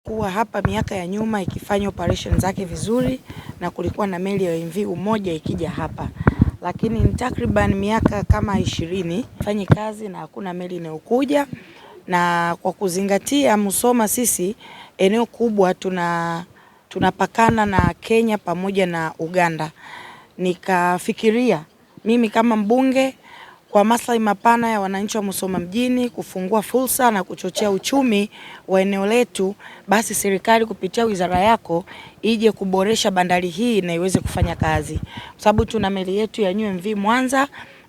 Kuwa hapa miaka ya nyuma ikifanya operation zake vizuri na kulikuwa na meli ya MV Umoja ikija hapa, lakini ni takriban miaka kama 20 fanye kazi na hakuna meli inayokuja. Na kwa kuzingatia Musoma sisi eneo kubwa tunapakana na Kenya pamoja na Uganda, nikafikiria mimi kama mbunge kwa maslahi mapana ya wananchi wa Musoma mjini kufungua fursa na kuchochea uchumi wa eneo letu, basi serikali kupitia wizara yako ije kuboresha bandari hii na iweze kufanya kazi, kwa sababu tuna meli yetu ya MV Mwanza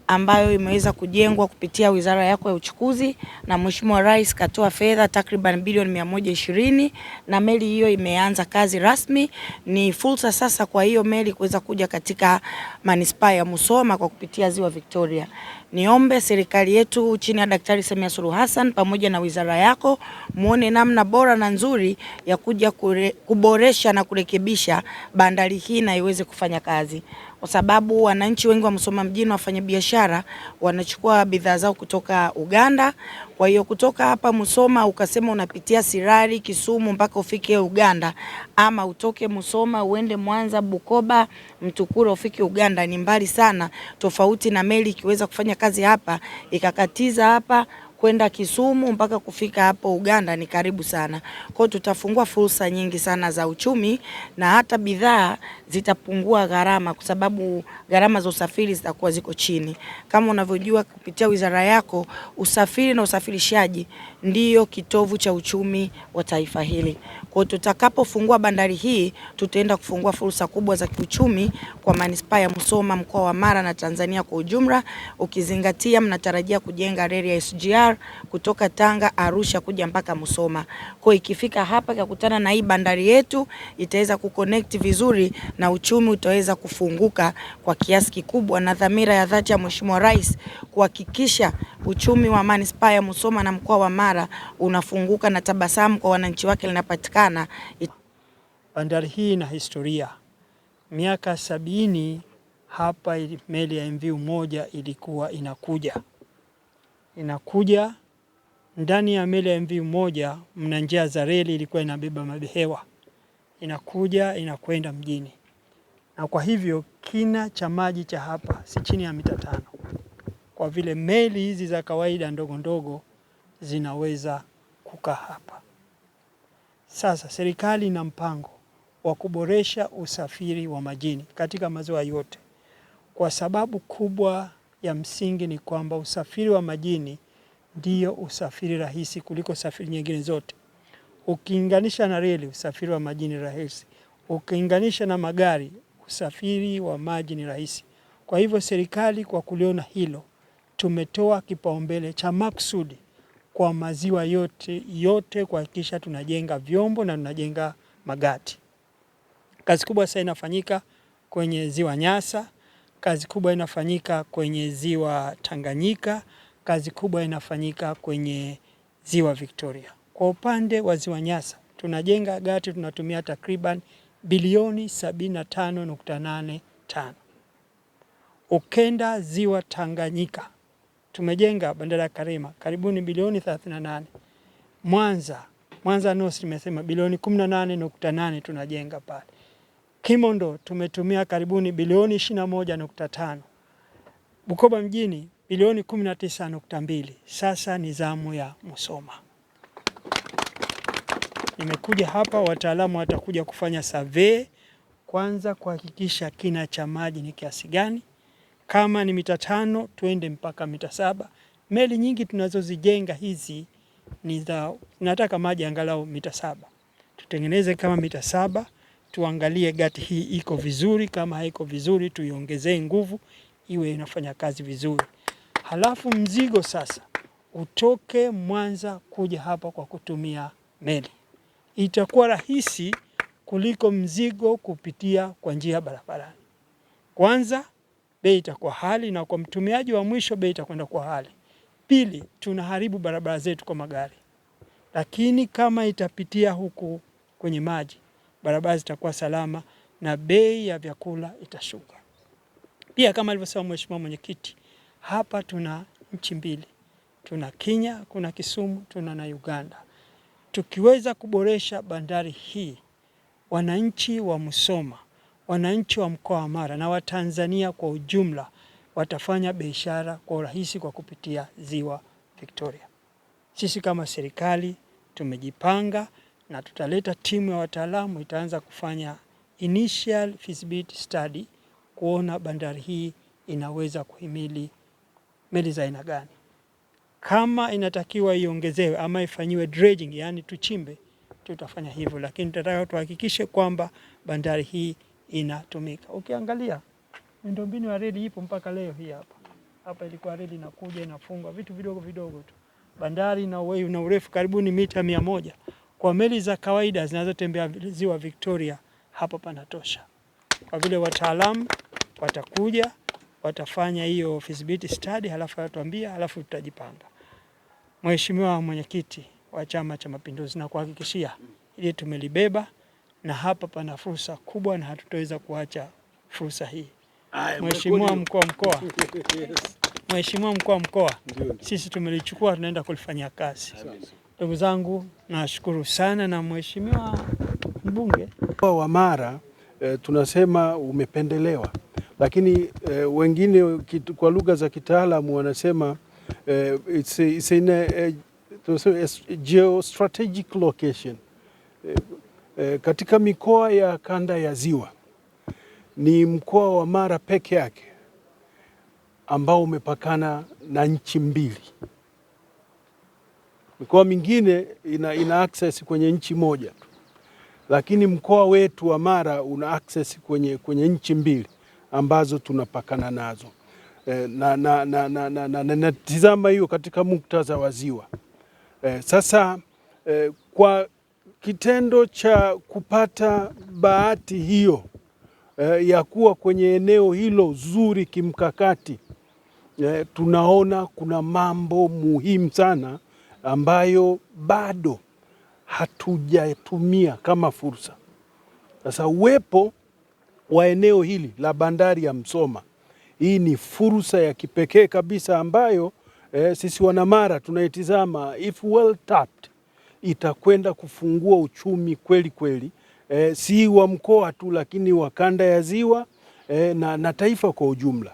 ambayo imeweza kujengwa kupitia wizara yako ya uchukuzi, na Mheshimiwa Rais katoa fedha takriban bilioni 120 na meli hiyo imeanza kazi rasmi. Ni fursa sasa kwa hiyo meli kuweza kuja katika manispaa ya Musoma kwa kupitia Ziwa Victoria. Niombe serikali yetu chini ya Daktari Samia Suluhu Hassan pamoja na wizara yako muone namna bora na nzuri ya kuja kuboresha na kurekebisha bandari hii na iweze kufanya kazi, kwa sababu wananchi wengi wa Musoma mjini wafanya biashara wanachukua bidhaa zao kutoka Uganda. Kwa hiyo kutoka hapa Musoma ukasema unapitia Sirari, Kisumu mpaka ufike Uganda, ama utoke Musoma uende Mwanza, Bukoba, Mtukura ufike Uganda, ni mbali sana, tofauti na meli ikiweza kufanya kazi hapa ikakatiza hapa kwenda Kisumu mpaka kufika hapo Uganda ni karibu sana. Kwa hiyo tutafungua fursa nyingi sana za uchumi na hata bidhaa zitapungua gharama, kwa sababu gharama za usafiri zitakuwa ziko chini. Kama unavyojua kupitia wizara yako, usafiri na usafirishaji ndiyo kitovu cha uchumi wa taifa hili. Kwa hiyo tutakapofungua bandari hii tutaenda kufungua fursa kubwa za kiuchumi kwa manispaa ya Musoma, mkoa wa Mara na Tanzania kwa ujumla, ukizingatia mnatarajia kujenga reli ya SGR kutoka Tanga, Arusha kuja mpaka Musoma. Kwa ikifika hapa ikakutana na hii bandari yetu itaweza kuconnect vizuri na uchumi utaweza kufunguka kwa kiasi kikubwa, na dhamira ya dhati ya Mheshimiwa Rais kuhakikisha uchumi wa manispaa ya Musoma na mkoa wa Mara unafunguka na tabasamu kwa wananchi wake linapatikana. Bandari hii ina historia. Miaka 70 hapa meli ya MV Umoja ilikuwa inakuja ndani ya meli ya MV Umoja mna njia za reli, ilikuwa inabeba mabehewa, inakuja inakwenda mjini, na kwa hivyo kina cha maji cha hapa si chini ya mita 5, kwa vile meli hizi za kawaida ndogo ndogo zinaweza kukaa hapa. Sasa serikali ina mpango wa kuboresha usafiri wa majini katika maziwa yote, kwa sababu kubwa ya msingi ni kwamba usafiri wa majini ndiyo usafiri rahisi kuliko safari nyingine zote. Ukiinganisha na reli, usafiri wa majini rahisi. Ukiinganisha na magari, usafiri wa maji ni rahisi. Kwa hivyo serikali kwa kuliona hilo, tumetoa kipaumbele cha maksudi kwa maziwa yote kuhakikisha tunajenga vyombo na tunajenga magati. Kazi kubwa sasa inafanyika kwenye ziwa Nyasa, kazi kubwa inafanyika kwenye ziwa Tanganyika, kazi kubwa inafanyika kwenye ziwa Victoria. Kwa upande wa ziwa Nyasa tunajenga gati, tunatumia takriban bilioni 75.85. Ukenda ziwa Tanganyika tumejenga bandari ya Karema karibuni bilioni 38. Mwanza North nimesema bilioni 18.8 tunajenga pale. Kimondo tumetumia karibuni bilioni 21.5. Bukoba mjini bilioni 19.2. Sasa ni zamu ya Musoma. Nimekuja hapa, wataalamu watakuja kufanya survey kwanza kuhakikisha kina cha maji ni kiasi gani. Kama ni mita 5 tuende mpaka mita 7. Meli nyingi tunazozijenga hizi nataka maji angalau mita 7. Tutengeneze kama mita 7, tuangalie gati hii iko vizuri, kama haiko vizuri tuiongezee nguvu iwe inafanya kazi vizuri. Halafu mzigo sasa utoke Mwanza kuja hapa kwa kutumia meli. Itakuwa rahisi kuliko mzigo kupitia kwa njia barabarani. Kwanza bei itakuwa hali, na kwa mtumiaji wa mwisho bei itakwenda kwa hali. Pili, tunaharibu barabara zetu kwa magari. Lakini kama itapitia huku kwenye maji, barabara zitakuwa salama na bei ya vyakula itashuka. Pia kama alivyosema Mheshimiwa Mwenyekiti, hapa tuna nchi mbili. Tuna Kenya, kuna Kisumu, tuna na Uganda. tukiweza kuboresha bandari hii, wananchi wa Musoma, wananchi wa mkoa wa Mara na Watanzania kwa ujumla watafanya biashara kwa urahisi kwa kupitia Ziwa Victoria. Sisi kama serikali tumejipanga na tutaleta timu ya wataalamu itaanza kufanya initial feasibility study kuona bandari hii inaweza kuhimili meli za aina gani. Kama inatakiwa iongezewe ama ifanyiwe dredging, yani tuchimbe, tutafanya hivyo, lakini tutataka tuhakikishe kwamba bandari hii inatumika. Ukiangalia miundombinu ya reli ipo mpaka leo hii hapa. Hapa ilikuwa reli inakuja inafungwa, vitu vidogo vidogo tu. Bandari ina urefu karibuni mita 100. Kwa meli za kawaida zinazotembea Ziwa Victoria hapa panatosha. Kwa vile wataalamu watakuja, watafanya hiyo feasibility study, halafu watuambia, halafu tutajipanga. Mheshimiwa Mwenyekiti wa Chama cha Mapinduzi, na kuhakikishia ili tumelibeba na hapa pana fursa kubwa na hatutaweza kuacha fursa hii. Mheshimiwa mkuu wa mkoa, sisi tumelichukua, tunaenda kulifanyia kazi. Ndugu zangu, nashukuru sana, na Mheshimiwa mbunge wa Mara tunasema umependelewa, lakini wengine kwa lugha za kitaalamu wanasema it's in a geostrategic location. Katika mikoa ya kanda ya Ziwa ni mkoa wa Mara peke yake ambao umepakana na nchi mbili. Mikoa mingine ina access kwenye nchi moja tu, lakini mkoa wetu wa Mara una access kwenye nchi mbili ambazo tunapakana nazo. Natizama hiyo katika muktadha wa ziwa. Sasa kwa kitendo cha kupata bahati hiyo ya kuwa kwenye eneo hilo zuri kimkakati, tunaona kuna mambo muhimu sana ambayo bado hatujatumia kama fursa. Sasa uwepo wa eneo hili la bandari ya Musoma, hii ni fursa ya kipekee kabisa ambayo sisi wanamara tunaitizama, if well tapped, itakwenda kufungua uchumi kweli kweli, si wa mkoa tu, lakini wa kanda ya Ziwa na taifa kwa ujumla.